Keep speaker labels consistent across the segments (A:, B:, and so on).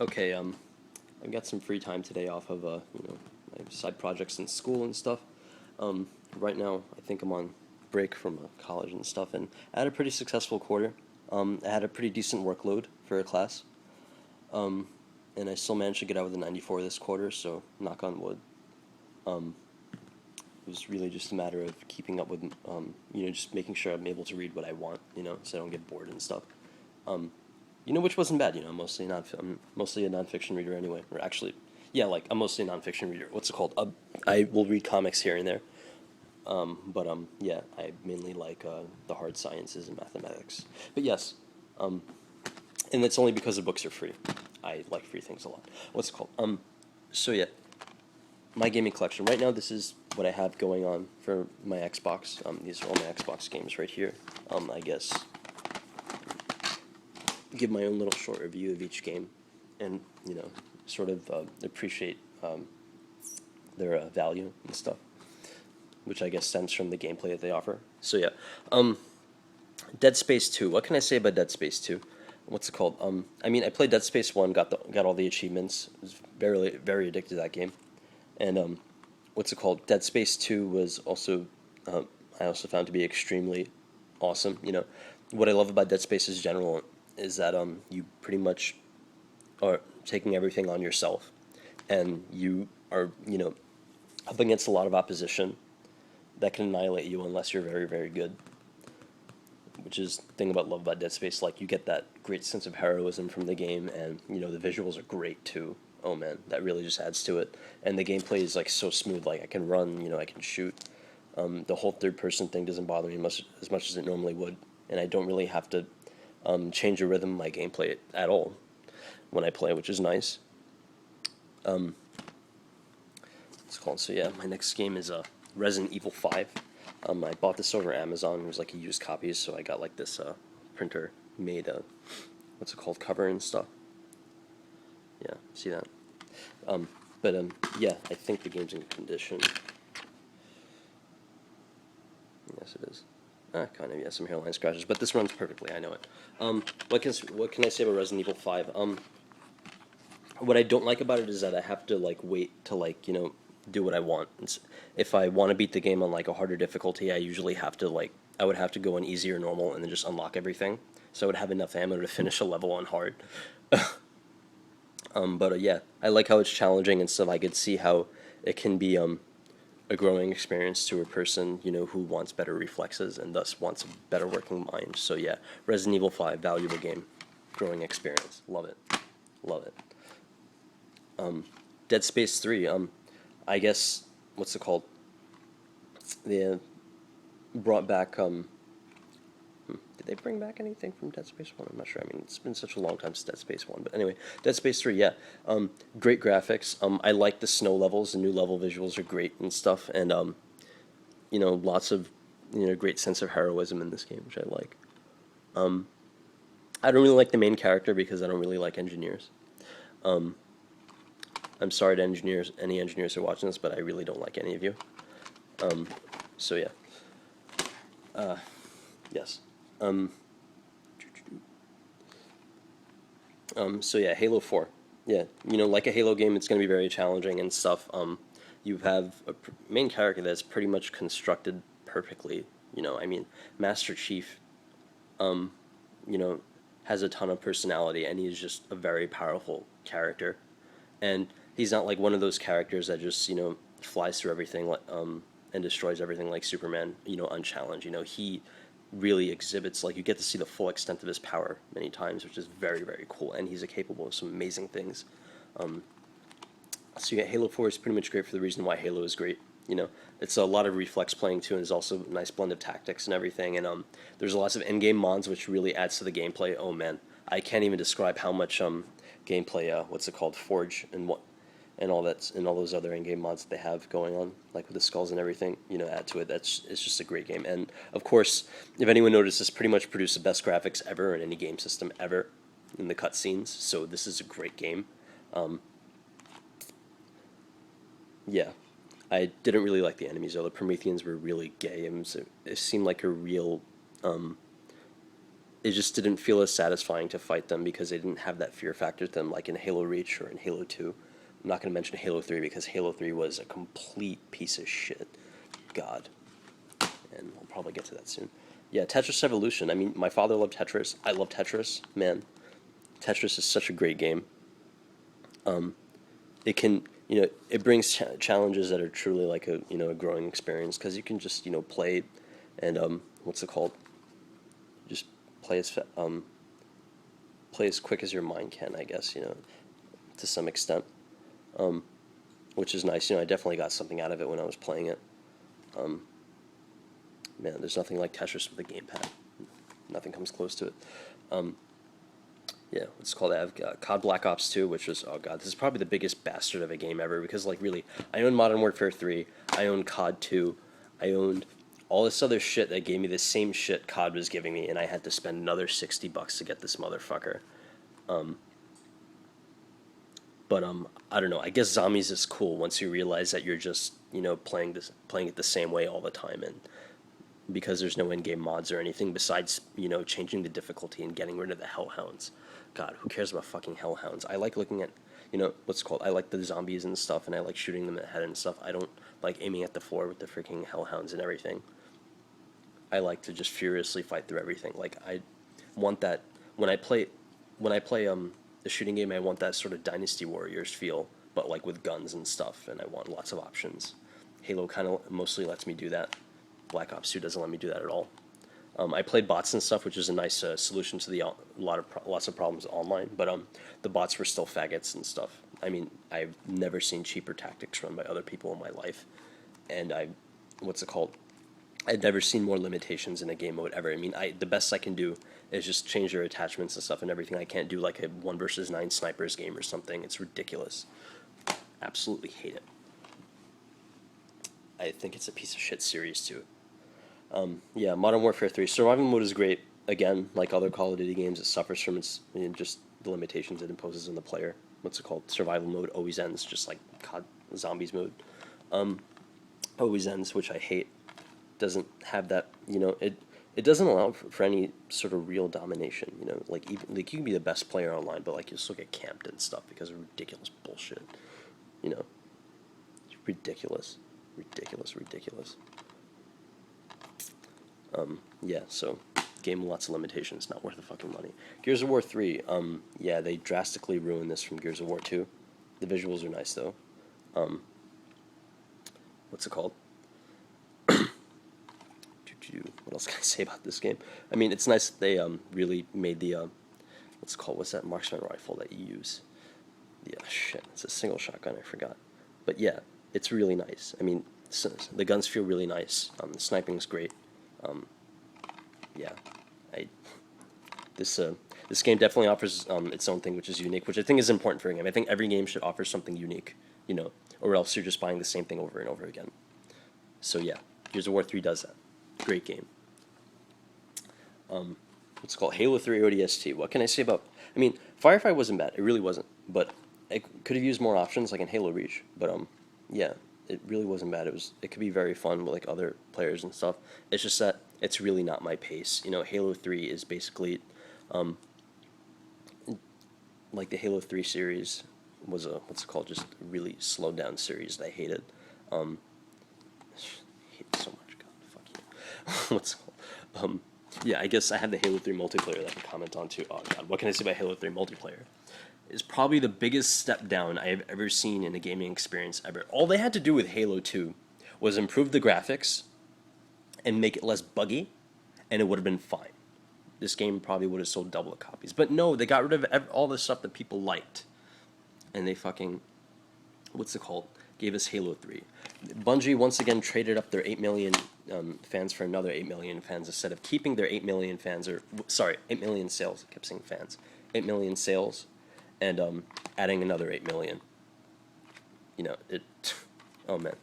A: Okay, I've got some free time today off of my side projects in school and stuff. Right now, I think I'm on break from college and stuff, and I had a pretty successful quarter. I had a pretty decent workload for a class, um, and I still managed to get out with a 94 this quarter. So knock on wood. Um, it was really just a matter of keeping up with, just making sure I'm able to read what I want, so I don't get bored and stuff. Um, which wasn't bad. I'm mostly a nonfiction reader anyway. Or actually, yeah, like I'm mostly a nonfiction reader. What's it called? I will read comics here and there. But yeah, I mainly like the hard sciences and mathematics. But yes, um, and it's only because the books are free. I like free things a lot. What's it called? So yeah, my gaming collection right now. This is what I have going on for my Xbox. These are all my Xbox games right here. I guess give my own little short review of each game, and sort of appreciate their value and stuff, which I guess stems from the gameplay that they offer. So yeah, Dead Space 2. What can I say about Dead Space 2? What's it called? I mean, I played Dead Space 1, got all the achievements. Was very addicted to that game, and what's it called? Dead Space 2 was also I also found to be extremely awesome. What I love about Dead Space in general is that you pretty much are taking everything on yourself, and you are up against a lot of opposition that can annihilate you unless you're very good. Which is the thing about love about Dead Space. Like you get that great sense of heroism from the game, and the visuals are great too. Oh man, that really just adds to it. And the gameplay is like so smooth. Like I can run, I can shoot. The whole third person thing doesn't bother me as much as it normally would, and I don't really have to change the rhythm of my gameplay at all when I play, which is nice. It's called. So yeah, my next game is Resident Evil 5. I bought this over Amazon. It was like a used copy, so I got like this printer made what's it called, cover and stuff. Yeah, see that? But yeah, I think the game's in good condition. Yes, it is. Kind of, yeah, some hairline scratches, but this runs perfectly. I know it. What can I say about Resident Evil 5? What I don't like about it is that I have to like wait to like do what I want. If I want to beat the game on like a harder difficulty, I would have to go on easy or normal and then just unlock everything. So I would have enough ammo to finish a level on hard. But yeah, I like how it's challenging and stuff. I could see how it can be a growing experience to a person who wants better reflexes and thus wants a better working mind. So yeah, Resident Evil 5, valuable game, growing experience. Love it, love it. Dead Space 3. I guess what's it called? They brought back. Did they bring back anything from Dead Space 1? I'm not sure. I mean, it's been such a long time since Dead Space 1. But anyway, Dead Space 3, yeah. Great graphics. I like the snow levels. The new level visuals are great and stuff. And, lots of, great sense of heroism in this game, which I like. I don't really like the main character because I don't really like engineers. I'm sorry to any engineers who are watching this, but I really don't like any of you. So yeah. Yes. So yeah, Halo 4. Yeah, like a Halo game, it's going to be very challenging and stuff. You have a main character that's pretty much constructed perfectly. I mean, Master Chief, you know, has a ton of personality, and he's just a very powerful character. And he's not like one of those characters that just flies through everything and destroys everything like Superman. Unchallenged. He really exhibits, like, you get to see the full extent of his power many times, which is very cool. And he's capable of some amazing things. So yeah, Halo 4 is pretty much great for the reason why Halo is great. It's a lot of reflex playing too, and there's also a nice blend of tactics and everything. And there's lots of in-game mods, which really adds to the gameplay. Oh man, I can't even describe how much gameplay. What's it called? Forge and all that, and all those other in-game mods that they have going on, like with the skulls and everything. Add to it. It's just a great game. And of course, if anyone noticed, this pretty much produced the best graphics ever in any game system ever in the cutscenes. So this is a great game. Yeah. I didn't really like the enemies, though. The Prometheans were really gay. It seemed like a real it just didn't feel as satisfying to fight them because they didn't have that fear factor to them, like in Halo Reach or in Halo 2. I'm not going to mention Halo 3 because Halo 3 was a complete piece of shit. God. And I'll probably get to that soon. Yeah, Tetris Evolution. I mean, my father loved Tetris. I love Tetris. Man, Tetris is such a great game. It can, it brings challenges that are truly like a growing experience because you can just, play and, what's it called? Just play play as quick as your mind can, I guess, to some extent, which is nice. I definitely got something out of it when I was playing it. Man, there's nothing like Tetris with a gamepad. Nothing comes close to it. Yeah, what's it called? I have COD Black Ops 2, which was, oh god, this is probably the biggest bastard of a game ever because, like, really, I owned Modern Warfare 3, I owned COD 2, I owned all this other shit that gave me the same shit COD was giving me, and I had to spend another $60 to get this motherfucker. But I don't know. I guess Zombies is cool once you realize that you're just playing it the same way all the time, and because there's no in-game mods or anything besides changing the difficulty and getting rid of the hellhounds. God, who cares about fucking hellhounds? I like looking at what's it called. I like the zombies and stuff, and I like shooting them in the head and stuff. I don't like aiming at the floor with the freaking hellhounds and everything. I like to just furiously fight through everything. Like I want that when I play the shooting game. I want that sort of Dynasty Warriors feel, but like with guns and stuff. And I want lots of options. Halo kind of mostly lets me do that. Black Ops 2 doesn't let me do that at all. I played bots and stuff, which is a nice solution to the lots of problems online. But the bots were still faggots and stuff. I mean, I've never seen cheaper tactics run by other people in my life, and what's it called? I've never seen more limitations in a game mode ever. I mean, the best I can do is just change your attachments and stuff and everything. I can't do like a 1 versus 9 snipers game or something. It's ridiculous. Absolutely hate it. I think it's a piece of shit series too. Yeah, Modern Warfare 3 survival mode is great. Again, like other Call of Duty games, it suffers from just the limitations it imposes on the player. What's it called? Survival mode always ends, just like COD Zombies mode. Always ends, which I hate. Doesn't have that, it doesn't allow for any sort of real domination. Like even like you can be the best player online, but like you'll still get camped and stuff because of ridiculous bullshit. It's ridiculous, ridiculous. Yeah, so game with lots of limitations, not worth the fucking money. Gears of War 3, yeah, they drastically ruined this from Gears of War 2. The visuals are nice though. What's it called? What else can I say about this game? I mean, it's nice that they really made the what's that marksman rifle that you use? Yeah, shit, it's a single shotgun, I forgot. But yeah, it's really nice. I mean, the guns feel really nice. The sniping's great. Yeah, this game definitely offers its own thing, which is unique, which I think is important for a game. I think every game should offer something unique, or else you're just buying the same thing over and over again. So yeah, Gears of War 3 does that. Great game. What's it called? Halo 3 ODST. What can I say about? I mean, Firefight wasn't bad. It really wasn't. But it could have used more options, like in Halo Reach. But yeah, it really wasn't bad. It could be very fun with like other players and stuff. It's just that it's really not my pace. Halo 3 is basically, like the Halo 3 series was what's it called? Just a really slowed down series that I hated. I hate it so much. God, fuck you. What's it called? Yeah, I guess I had the Halo 3 multiplayer that I can comment on too. Oh god, what can I say about Halo 3 multiplayer? It's probably the biggest step down I have ever seen in a gaming experience ever. All they had to do with Halo 2 was improve the graphics and make it less buggy, and it would have been fine. This game probably would have sold double the copies. But no, they got rid of all the stuff that people liked. And they fucking, what's it called? Gave us Halo 3. Bungie once again traded up their 8 million fans for another 8 million fans instead of keeping their 8 million fans, 8 million sales. I kept saying fans. 8 million sales and adding another 8 million. Oh man.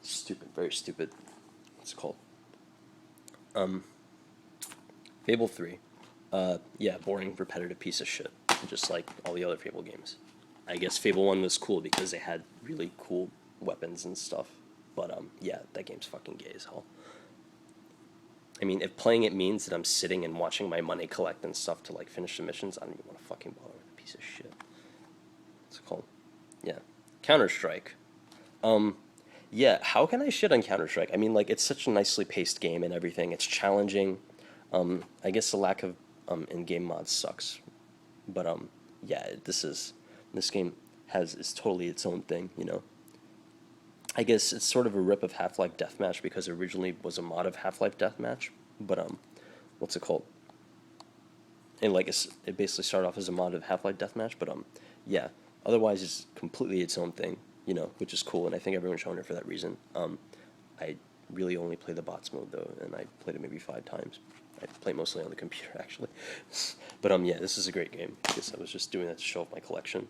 A: Stupid, very stupid. What's it called? Fable 3. Yeah, boring, repetitive piece of shit. Just like all the other Fable games. I guess Fable 1 was cool because they had really cool weapons and stuff. But, yeah, that game's fucking gay as hell. I mean, if playing it means that I'm sitting and watching my money collect and stuff to like finish the missions, I don't even want to fucking bother with a piece of shit. What's it called? Yeah, Counter-Strike. Yeah, how can I shit on Counter-Strike? I mean, like, it's such a nicely paced game and everything. It's challenging. I guess the lack of in-game mods sucks. But yeah, this game is totally its own thing, you know. I guess it's sort of a rip of Half-Life Deathmatch because it originally was a mod of Half-Life Deathmatch. But what's it called? And like it basically started off as a mod of Half-Life Deathmatch, but yeah. Otherwise, it's completely its own thing, you know, which is cool, and I think everyone's shown it for that reason. I really only play the bots mode though, and I played it maybe 5 times. I play mostly on the computer actually, but yeah, this is a great game. I guess I was just doing that to show off my collection.